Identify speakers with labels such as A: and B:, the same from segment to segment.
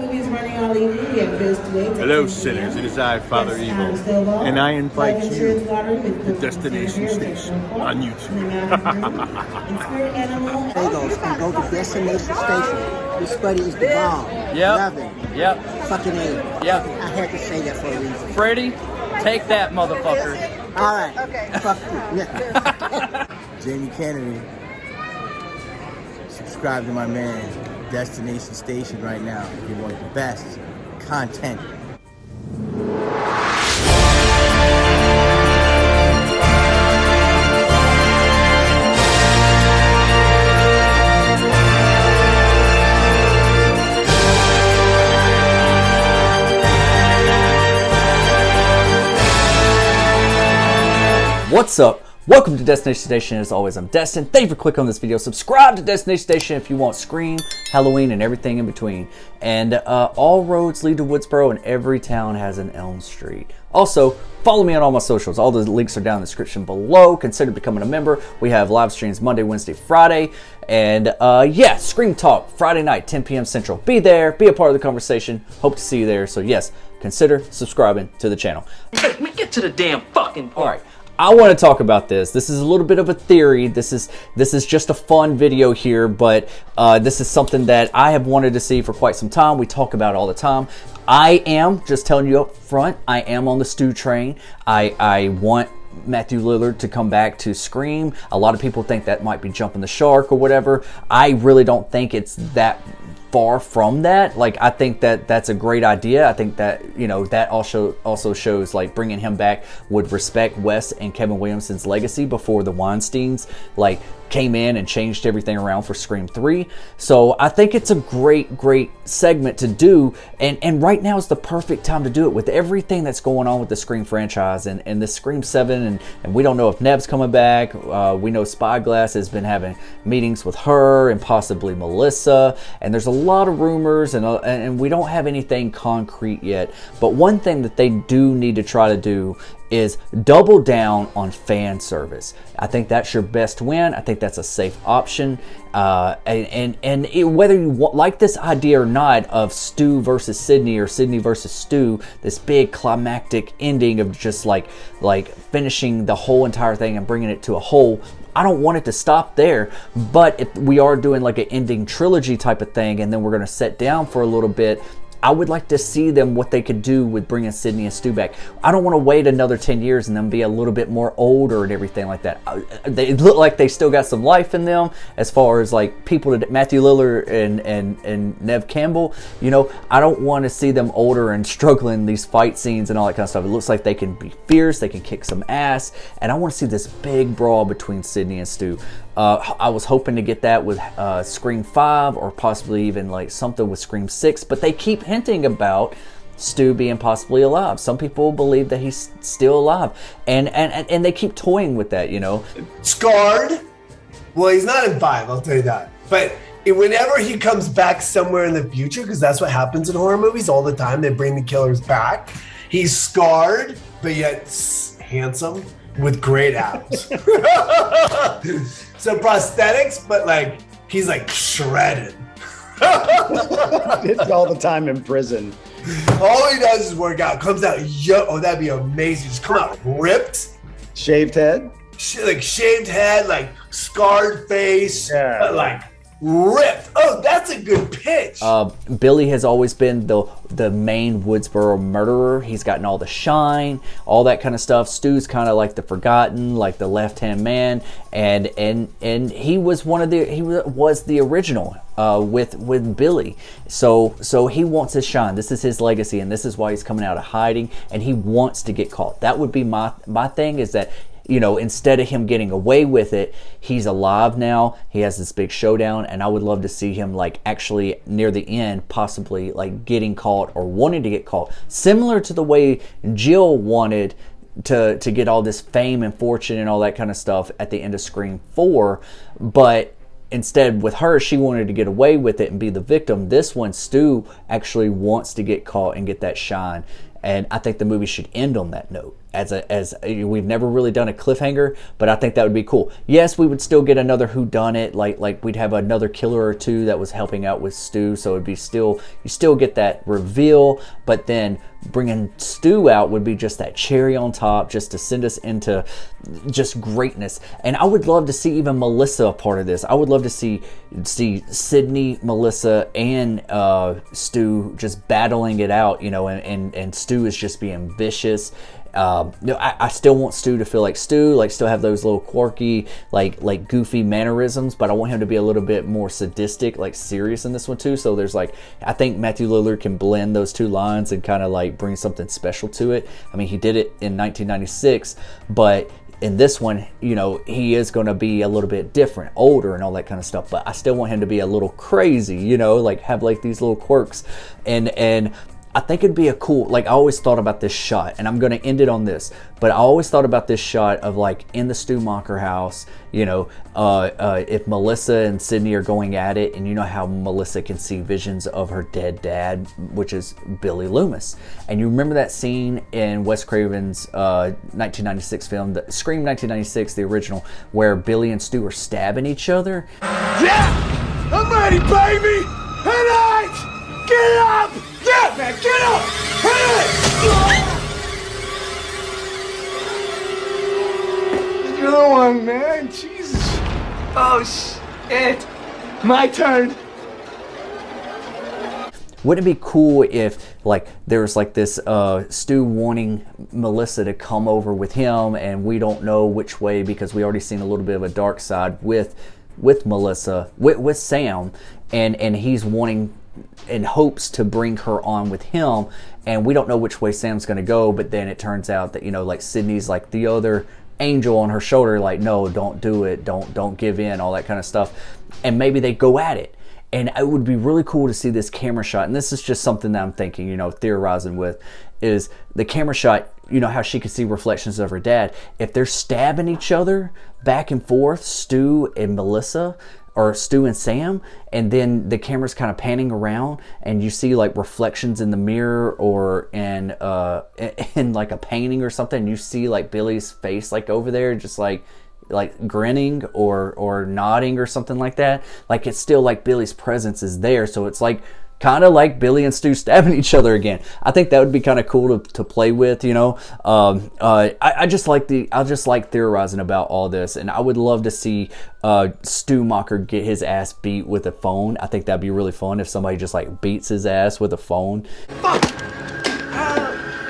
A: movies running all evening. We have shows today.
B: Hello, sinners. It is I, Father Evil, and I invite you to Destination Station on YouTube.
C: Bagels and go to Destination Station. This buddy is the bomb.
D: Yep.
C: Love him.
D: Yep.
C: Fucking A.
D: Yep.
C: I had to say that for a reason.
D: Freddie, take that, motherfucker.
C: All right. Okay. Fuck you. Yeah. Jamie Kennedy. Subscribe to my man, Destination Station, right now if you want the best content.
D: What's up? Welcome to Destination Station. As always, I'm Destin. Thank you for clicking on this video. Subscribe to Destination Station if you want Scream, Halloween, and everything in between. And all roads lead to Woodsboro, and every town has an Elm Street. Also, follow me on all my socials. All the links are down in the description below. Consider becoming a member. We have live streams Monday, Wednesday, Friday. And yeah, Scream Talk, Friday night, 10 p.m. Central. Be there. Be a part of the conversation. Hope to see you there. So yes, consider subscribing to the channel.
E: Let me get to the damn fucking part.
D: All right. I want to talk about this. This is a little bit of a theory. This is just a fun video here, but this is something that I have wanted to see for quite some time. We talk about it all the time. I am, just telling you up front, I am on the Stu train. I want Matthew Lillard to come back to Scream. A lot of people think that might be jumping the shark or whatever. I really don't think it's that far from that. Like, I think that that's a great idea. I think that, you know, that also shows like bringing him back would respect Wes and Kevin Williamson's legacy before the Weinsteins like came in and changed everything around for Scream 3. So I think it's a great segment to do, and right now is the perfect time to do it with everything that's going on with the Scream franchise and this Scream 7, and we don't know if Neb's coming back. We know Spyglass has been having meetings with her and possibly Melissa, and there's a lot of rumors, and we don't have anything concrete yet. But one thing that they do need to try to do is double down on fan service. I think that's your best win. I think that's a safe option. Whether you like this idea or not of Stu versus Sydney or Sydney versus Stu, this big climactic ending of just like finishing the whole entire thing and bringing it to a whole, I don't want it to stop there. But if we are doing like an ending trilogy type of thing, and then we're going to sit down for a little bit, I would like to see them what they could do with bringing Sydney and Stu back. I don't want to wait another 10 years and then be a little bit more older and everything like that. They look like they still got some life in them as far as like people that Matthew Lillard and Neve Campbell. You know, I don't want to see them older and struggling in these fight scenes and all that kind of stuff. It looks like they can be fierce, they can kick some ass, and I want to see this big brawl between Sydney and Stu. I was hoping to get that with Scream 5 or possibly even like something with Scream 6, but they keep hinting about Stu being possibly alive. Some people believe that he's still alive, and they keep toying with that, you know.
F: Scarred? Well, he's not in 5, I'll tell you that. But whenever he comes back somewhere in the future, because that's what happens in horror movies all the time, they bring the killers back. He's scarred, but yet handsome with great abs. So prosthetics, but like he's like shredded.
G: It's all the time in prison.
F: All he does is work out. Comes out, oh, that'd be amazing. Just come out ripped,
G: Shaved head?
F: like shaved head, like scarred face,
G: Yeah.
F: but like ripped. Oh, that's a good pitch.
D: Billy has always been the main Woodsboro murderer. He's gotten all the shine, all that kind of stuff. Stu's kind of like the forgotten, like the left-hand man, and he was was the original with Billy. So he wants his shine. This is his legacy, and this is why he's coming out of hiding, and he wants to get caught. That would be my thing, is that, you know, instead of him getting away with it, he's alive now. He has this big showdown, and I would love to see him like actually near the end, possibly like getting caught or wanting to get caught, similar to the way Jill wanted to get all this fame and fortune and all that kind of stuff at the end of Scream 4, but instead with her, she wanted to get away with it and be the victim. This one, Stu actually wants to get caught and get that shine, and I think the movie should end on that note. as we've never really done a cliffhanger, but I think that would be cool. Yes, we would still get another whodunit, like we'd have another killer or two that was helping out with Stu, so it'd be you still get that reveal, but then bringing Stu out would be just that cherry on top, just to send us into just greatness. And I would love to see even Melissa a part of this. I would love to see Sydney, Melissa, and Stu just battling it out, you know, and Stu is just being vicious. I still want Stu to feel like Stu, like still have those little quirky, like goofy mannerisms, but I want him to be a little bit more sadistic, like serious in this one too. So there's like, I think Matthew Lillard can blend those two lines and kind of like bring something special to it. I mean, he did it in 1996, but in this one, you know, he is going to be a little bit different, older and all that kind of stuff, but I still want him to be a little crazy, you know, like have like these little quirks. And I think it'd be a cool, like I always thought about this shot, and I'm going to end it on this, but I always thought about this shot of like in the Stu Macher house, you know, if Melissa and Sydney are going at it, and you know how Melissa can see visions of her dead dad, which is Billy Loomis. And you remember that scene in Wes Craven's 1996 film, Scream 1996, the original, where Billy and Stu are stabbing each other?
F: Yeah! I'm ready, baby! Hit it! Get up! Yeah, man, get up! Hit it! Another one, man. Jesus. Oh, shit. My turn.
D: Wouldn't it be cool if like there's like this Stu wanting Melissa to come over with him, and we don't know which way because we already seen a little bit of a dark side with Melissa, with Sam, and he's wanting in hopes to bring her on with him, and we don't know which way Sam's going to go, but then it turns out that, you know, like Sydney's like the other angel on her shoulder, like, no, don't do it, don't give in, all that kind of stuff, and maybe they go at it. And it would be really cool to see this camera shot, and this is just something that I'm thinking, you know, theorizing with, is the camera shot, you know, how she could see reflections of her dad. If they're stabbing each other back and forth, Stu and Melissa, or Stu and Sam, and then the camera's kind of panning around and you see like reflections in the mirror or in like a painting or something, and you see like Billy's face like over there just like grinning or nodding or something like that. Like it's still like Billy's presence is there, so it's like kind of like Billy and Stu stabbing each other again. I think that would be kind of cool to play with, you know. I just like theorizing about all this, and I would love to see Stu Macher get his ass beat with a phone. I think that'd be really fun if somebody just like beats his ass with a phone.
F: Fuck!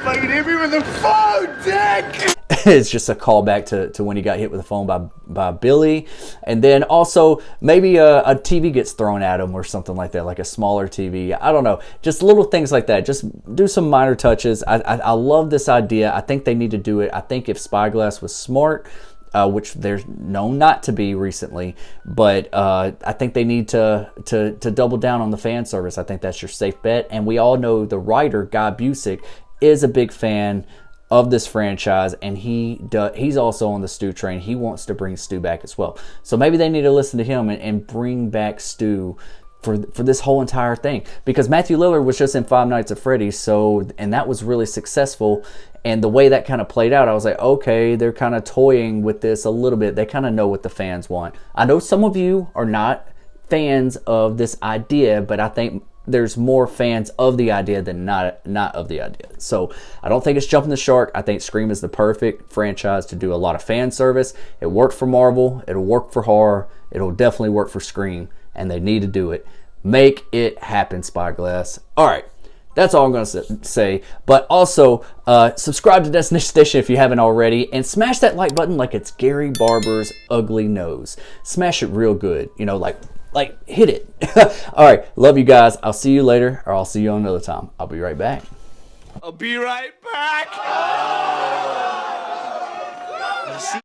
F: Fucking hit me with the phone, dick!
D: It's just a callback to when he got hit with a phone by Billy. And then also maybe a TV gets thrown at him or something like that, like a smaller TV. I don't know, just little things like that. Just do some minor touches. I love this idea. I think they need to do it. I think if Spyglass was smart, which they're known not to be recently, but I think they need to double down on the fan service. I think that's your safe bet. And we all know the writer, Guy Busick, is a big fan of this franchise, and he's also on the Stu train. He wants to bring Stu back as well. So maybe they need to listen to him and bring back Stu for this whole entire thing, because Matthew Lillard was just in Five Nights at Freddy's, and that was really successful. And the way that kind of played out, I was like, okay, they're kind of toying with this a little bit. They kind of know what the fans want. I know some of you are not fans of this idea, but I think there's more fans of the idea than not of the idea. So I don't think it's jumping the shark. I think Scream is the perfect franchise to do a lot of fan service. It worked for Marvel. It'll work for horror. It'll definitely work for Scream, and they need to do it. Make it happen, Spyglass. All right. That's all I'm going to say. But also, subscribe to Destination Station if you haven't already, and smash that like button like it's Gary Barber's ugly nose. Smash it real good. You know, like hit it. All right. Love you guys. I'll see you later, or I'll see you another time. I'll be right back.
F: I'll be right back.